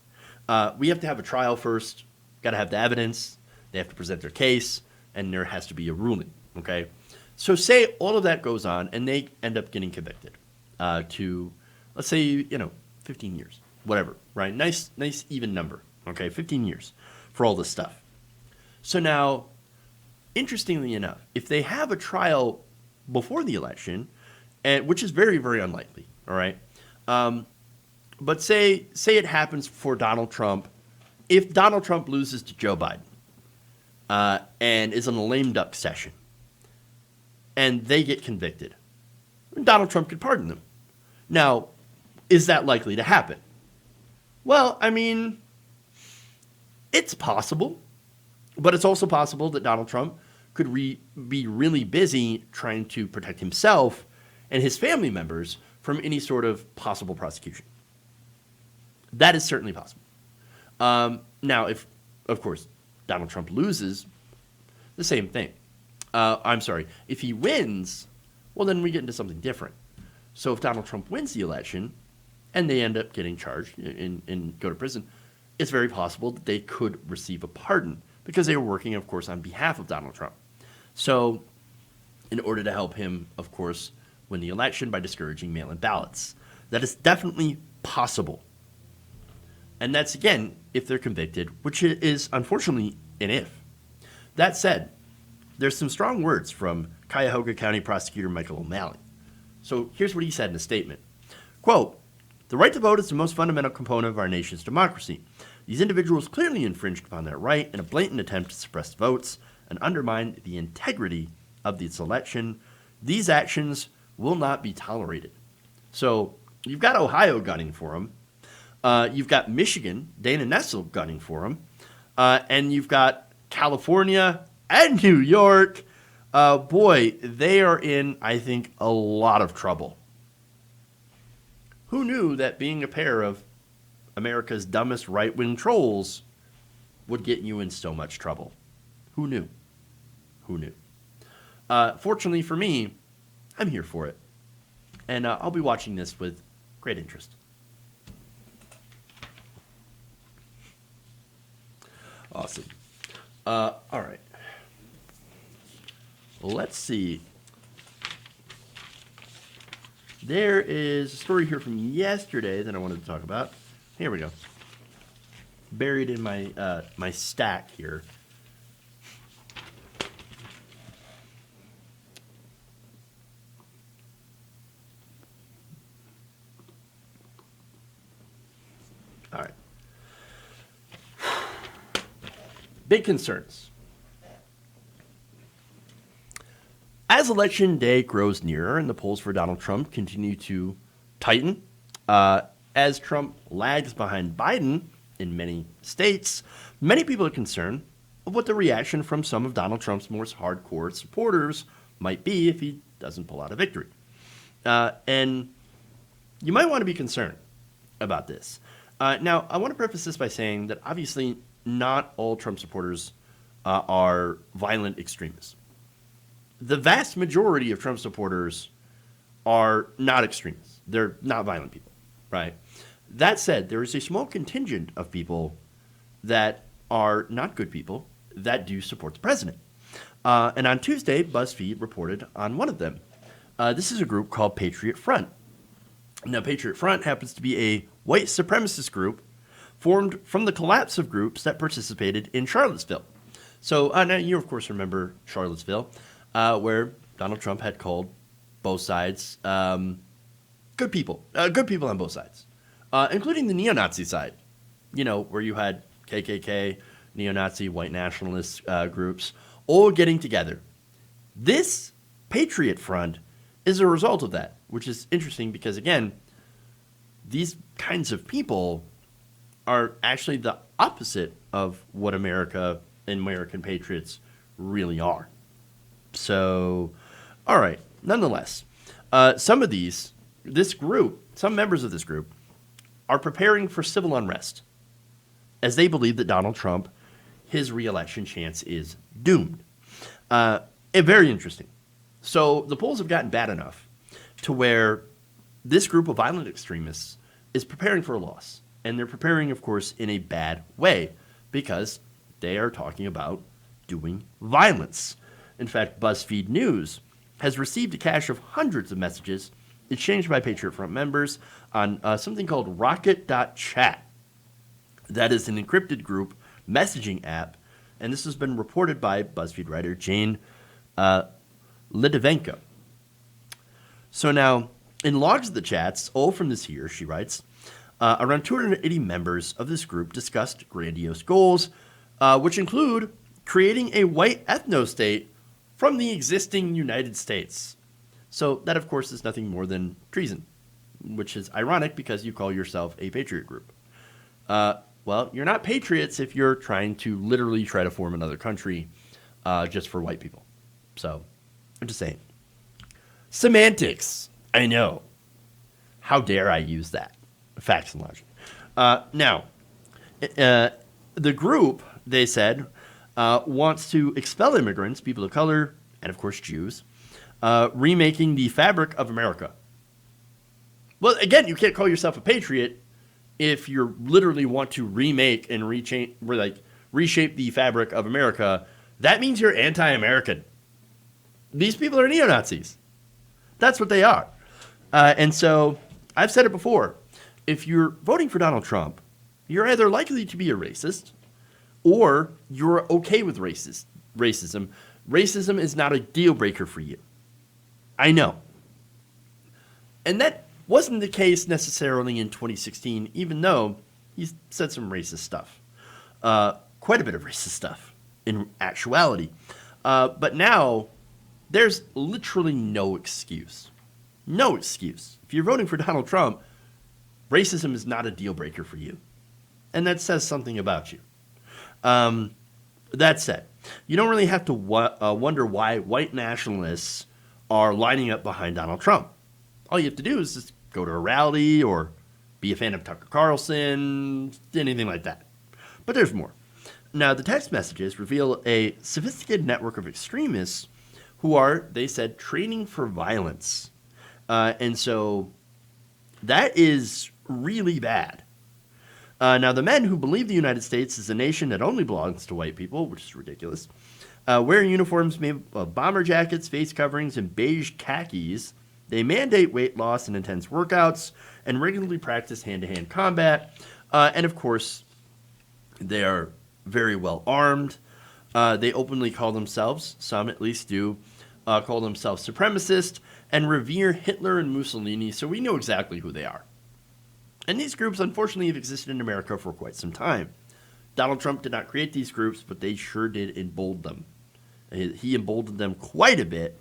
We have to have a trial first, got to have the evidence, they have to present their case, and there has to be a ruling, okay? So say all of that goes on, and they end up getting convicted to, let's say, 15 years, whatever, right? Nice even number, okay? 15 years for all this stuff. So now, interestingly enough, if they have a trial before the election, and which is very, very unlikely, all right? But say it happens for Donald Trump. If Donald Trump loses to Joe Biden and is in a lame duck session, and they get convicted, Donald Trump could pardon them. Now, is that likely to happen? Well, I mean, it's possible, but it's also possible that Donald Trump could be really busy trying to protect himself and his family members from any sort of possible prosecution. That is certainly possible. Now, if, of course, Donald Trump loses, the same thing. If he wins, well, then we get into something different. So if Donald Trump wins the election and they end up getting charged and go to prison, it's very possible that they could receive a pardon because they were working, of course, on behalf of Donald Trump. So in order to help him, of course, win the election by discouraging mail-in ballots. That is definitely possible. And that's, again, if they're convicted, which is, unfortunately, an if. That said, there's some strong words from Cuyahoga County Prosecutor Michael O'Malley. So here's what he said in a statement. Quote, "The right to vote is the most fundamental component of our nation's democracy. These individuals clearly infringed upon that right in a blatant attempt to suppress votes and undermine the integrity of this election. These actions will not be tolerated." So you've got Ohio gunning for him. You've got Michigan, Dana Nessel gunning for him. And you've got California and New York. Boy, they are in, I think, a lot of trouble. Who knew that being a pair of America's dumbest right-wing trolls would get you in so much trouble? Who knew? Who knew? Fortunately for me, I'm here for it. And I'll be watching this with great interest. Awesome. All right. Let's see. There is a story here from yesterday that I wanted to talk about. Here we go. buried in my my stack here. All right. Big concerns. As election day grows nearer and the polls for Donald Trump continue to tighten, as Trump lags behind Biden in many states, many people are concerned of what the reaction from some of Donald Trump's most hardcore supporters might be if he doesn't pull out a victory. And you might want to be concerned about this. Now, I want to preface this by saying that obviously not all Trump supporters are violent extremists. The vast majority of Trump supporters are not extremists. They're not violent people, right? That said, there is a small contingent of people that are not good people that do support the president. And on Tuesday, BuzzFeed reported on one of them. This is a group called Patriot Front. Now, Patriot Front happens to be a white supremacist group formed from the collapse of groups that participated in Charlottesville. So now you, of course, remember Charlottesville, where Donald Trump had called both sides good people on both sides, including the neo-Nazi side, you know, where you had KKK, neo-Nazi, white nationalist groups all getting together. This Patriot Front is a result of that, which is interesting because, again, these kinds of people are actually the opposite of what America and American patriots really are. So, all right, nonetheless, some members of this group are preparing for civil unrest as they believe that Donald Trump, his re-election chance is doomed. Very interesting. So the polls have gotten bad enough to where this group of violent extremists is preparing for a loss. And they're preparing, of course, in a bad way because they are talking about doing violence. In fact, BuzzFeed News has received a cache of hundreds of messages exchanged by Patriot Front members on something called Rocket.chat. That is an encrypted group messaging app, and this has been reported by BuzzFeed writer Jane Lidovenko. So now, in logs of the chats, all from this year, she writes, around 280 members of this group discussed grandiose goals, which include creating a white ethno-state from the existing United States. So that, of course, is nothing more than treason, which is ironic because you call yourself a patriot group. Well, you're not patriots if you're trying to literally try to form another country just for white people. So I'm just saying. Semantics. I know. How dare I use that? Facts and logic. Now, the group, they said, wants to expel immigrants, people of color, and of course Jews, remaking the fabric of America. Well, again, you can't call yourself a patriot if you literally want to remake and reshape the fabric of America. That means you're anti-American. These people are neo-Nazis. That's what they are. And so I've said it before. If you're voting for Donald Trump, you're either likely to be a racist or you're okay with racism. Racism is not a deal breaker for you. I know. And that wasn't the case necessarily in 2016, even though he said some racist stuff. Quite a bit of racist stuff in actuality. But now there's literally no excuse. No excuse. If you're voting for Donald Trump, racism is not a deal breaker for you. And that says something about you. That said, you don't really have to wonder why white nationalists are lining up behind Donald Trump. All you have to do is just go to a rally or be a fan of Tucker Carlson, anything like that. But there's more. Now, the text messages reveal a sophisticated network of extremists who are, they said, training for violence. And so that is really bad. Now, the men who believe the United States is a nation that only belongs to white people, which is ridiculous, wear uniforms made of bomber jackets, face coverings, and beige khakis. They mandate weight loss and intense workouts and regularly practice hand-to-hand combat. And, of course, They are very well armed. They openly call themselves, some at least do, call themselves supremacist and revere Hitler and Mussolini, so we know exactly who they are. And these groups, unfortunately, have existed in America for quite some time. Donald Trump did not create these groups, but they sure did embolden them. He emboldened them quite a bit.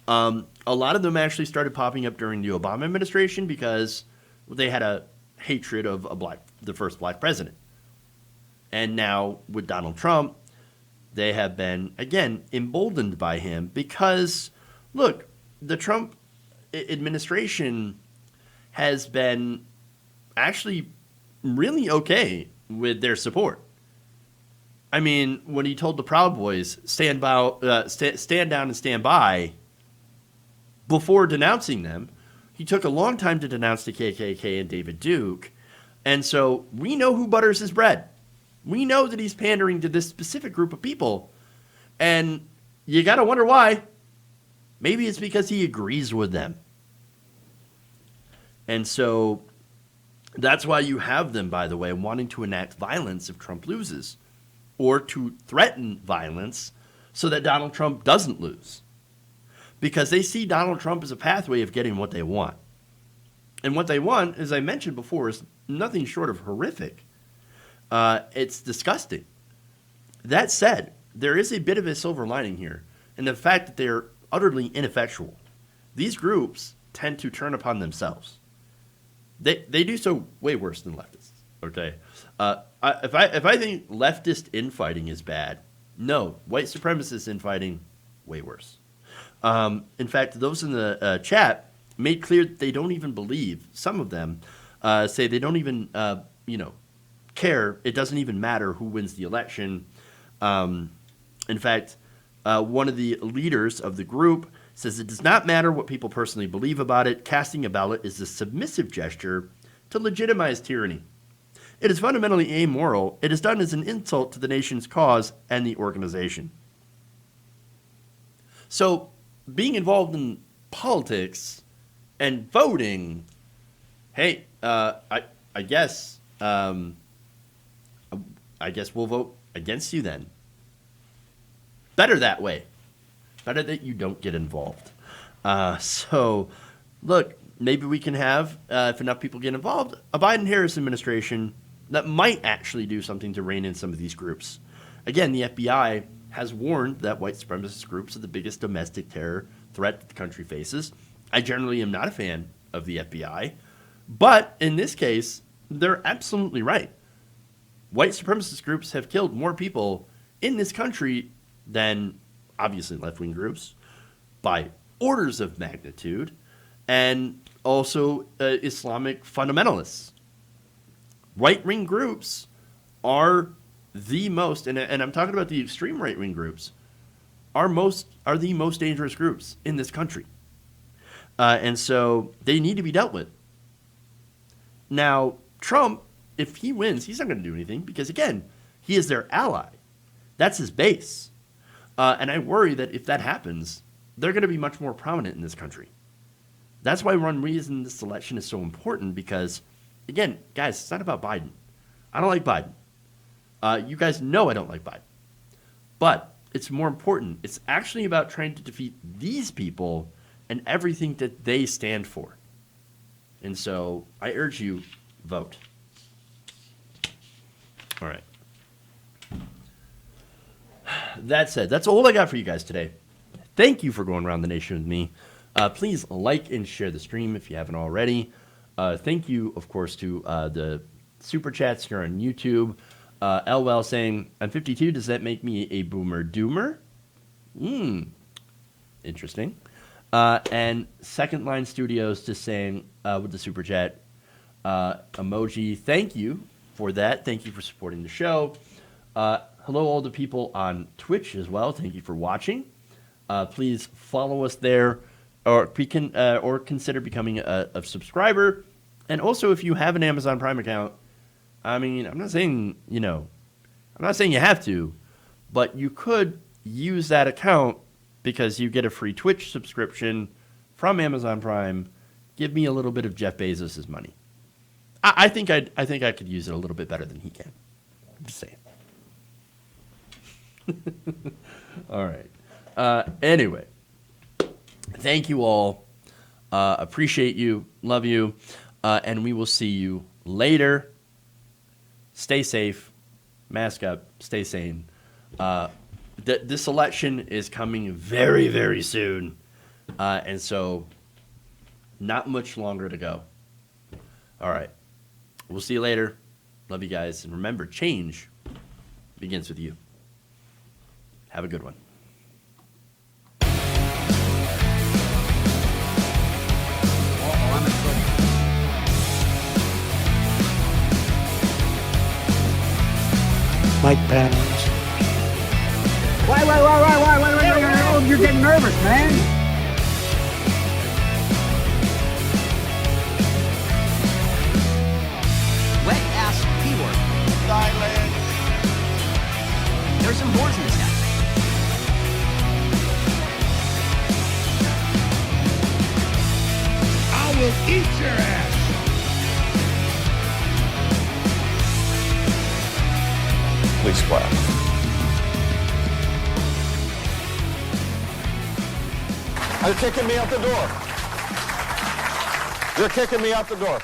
A lot of them actually started popping up during the Obama administration because they had a hatred of the first black president. And now with Donald Trump, they have been, again, emboldened by him because, look, the Trump administration has been actually really okay with their support. I mean, when he told the Proud Boys, stand down and stand by, before denouncing them, he took a long time to denounce the KKK and David Duke. And so we know who butters his bread. We know that he's pandering to this specific group of people. And you got to wonder why. Maybe it's because he agrees with them. And so that's why you have them, by the way, wanting to enact violence if Trump loses, or to threaten violence so that Donald Trump doesn't lose. Because they see Donald Trump as a pathway of getting what they want. And what they want, as I mentioned before, is nothing short of horrific. It's disgusting. That said, there is a bit of a silver lining here, in the fact that they're utterly ineffectual. These groups tend to turn upon themselves. They do so way worse than leftists. Okay, if I think leftist infighting is bad, no, white supremacist infighting, way worse. In fact, those in the chat made clear that they don't even believe. Some of them say they don't even care. It doesn't even matter who wins the election. In fact, one of the leaders of the group says it does not matter what people personally believe about it. Casting a ballot is a submissive gesture to legitimize tyranny. It is fundamentally amoral. It is done as an insult to the nation's cause and the organization. So, being involved in politics and voting, hey, I guess we'll vote against you then. Better that way. Better that you don't get involved. So, look, maybe we can have, if enough people get involved, a Biden-Harris administration that might actually do something to rein in some of these groups. Again, the FBI has warned that white supremacist groups are the biggest domestic terror threat that the country faces. I generally am not a fan of the FBI, but in this case, they're absolutely right. White supremacist groups have killed more people in this country than, obviously, left-wing groups by orders of magnitude, and also Islamic fundamentalists. Right-wing groups are the most, and I'm talking about the extreme right-wing groups, are the most dangerous groups in this country. And so they need to be dealt with. Now, Trump, if he wins, he's not going to do anything because, again, he is their ally. That's his base. And I worry that if that happens, they're going to be much more prominent in this country. That's why one reason this election is so important because, again, guys, it's not about Biden. I don't like Biden. You guys know I don't like Biden. But it's more important. It's actually about trying to defeat these people and everything that they stand for. And so I urge you, vote. All right. That said, that's all I got for you guys today. Thank you for going around the nation with me. Please like and share the stream if you haven't already. Thank you, of course, to the super chats here on YouTube. LWell saying, I'm 52. Does that make me a boomer doomer? Interesting. And Second Line Studios just saying with the super chat emoji, thank you for that. Thank you for supporting the show. Hello, all the people on Twitch as well. Thank you for watching. Please follow us there, or consider becoming a subscriber. And also, if you have an Amazon Prime account, I mean, I'm not saying you have to, but you could use that account because you get a free Twitch subscription from Amazon Prime. Give me a little bit of Jeff Bezos' money. I think I could use it a little bit better than he can. Just saying. All right. Anyway, thank you all. Appreciate you. Love you. And we will see you later. Stay safe. Mask up. Stay sane. This election is coming very, very soon. And so not much longer to go. All right. We'll see you later. Love you guys. And remember, change begins with you. Have a good one. Mike Pence. Why? Oh, you're getting nervous, man. Wet ass P-word. Silence. There's some boards in this house. I will eat your ass. Please clap. You're kicking me out the door. You're kicking me out the door.